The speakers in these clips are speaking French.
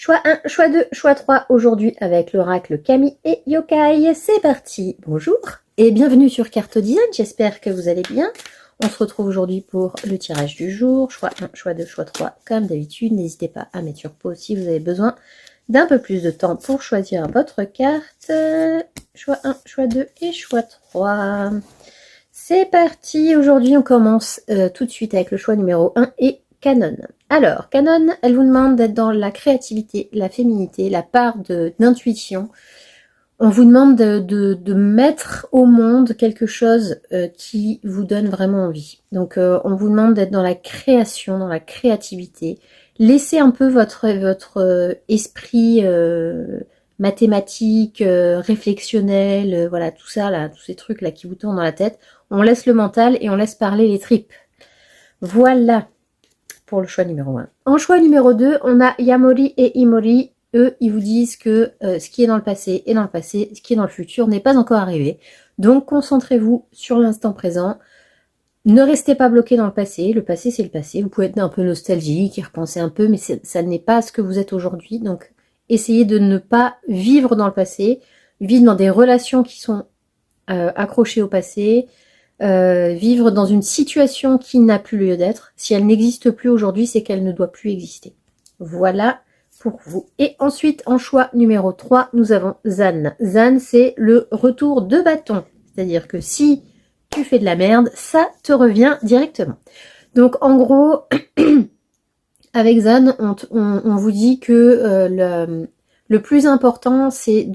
Choix 1, choix 2, choix 3, aujourd'hui avec l'oracle Camille et Yokai. C'est parti. Bonjour et bienvenue sur Carte Design, j'espère que vous allez bien. On se retrouve aujourd'hui pour le tirage du jour. Choix 1, choix 2, choix 3, comme d'habitude. N'hésitez pas à mettre sur pause si vous avez besoin d'un peu plus de temps pour choisir votre carte. Choix 1, choix 2 et choix 3. C'est parti. Aujourd'hui, on commence tout de suite avec le choix numéro 1 et Canon. Alors, Canon, elle vous demande d'être dans la créativité, la féminité, la part d'intuition. On vous demande de mettre au monde quelque chose qui vous donne vraiment envie. Donc, on vous demande d'être dans la création, dans la créativité. Laissez un peu votre esprit mathématique, réflexionnel, voilà, tout ça, là, tous ces trucs là qui vous tournent dans la tête. On laisse le mental et on laisse parler les tripes. Voilà pour le choix numéro 1. En choix numéro 2, on a Yamori et Imori. Eux, ils vous disent que ce qui est dans le passé est dans le passé, ce qui est dans le futur n'est pas encore arrivé. Donc, concentrez-vous sur l'instant présent. Ne restez pas bloqué dans le passé c'est le passé. Vous pouvez être un peu nostalgique, y repenser un peu, mais ça n'est pas ce que vous êtes aujourd'hui. Donc, essayez de ne pas vivre dans le passé, vivre dans des relations qui sont accrochées au passé, vivre dans une situation qui n'a plus lieu d'être. Si elle n'existe plus aujourd'hui, c'est qu'elle ne doit plus exister. Voilà pour vous. Et ensuite, en choix numéro 3, nous avons Zan. Zan, c'est le retour de bâton. C'est-à-dire que si tu fais de la merde, ça te revient directement. Donc, en gros, avec Zan, on vous dit que le plus important, c'est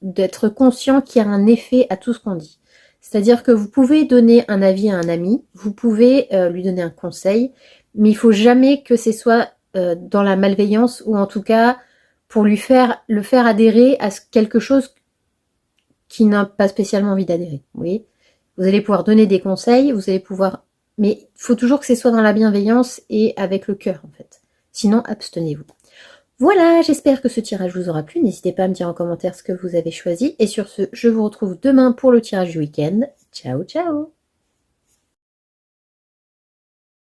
d'être conscient qu'il y a un effet à tout ce qu'on dit. C'est-à-dire que vous pouvez donner un avis à un ami, vous pouvez lui donner un conseil, mais il faut jamais que ce soit dans la malveillance ou en tout cas pour le faire adhérer à quelque chose qui n'a pas spécialement envie d'adhérer. Vous voyez, vous allez pouvoir donner des conseils, vous allez pouvoir, mais il faut toujours que ce soit dans la bienveillance et avec le cœur en fait. Sinon, abstenez-vous. Voilà, j'espère que ce tirage vous aura plu. N'hésitez pas à me dire en commentaire ce que vous avez choisi. Et sur ce, je vous retrouve demain pour le tirage du week-end. Ciao, ciao!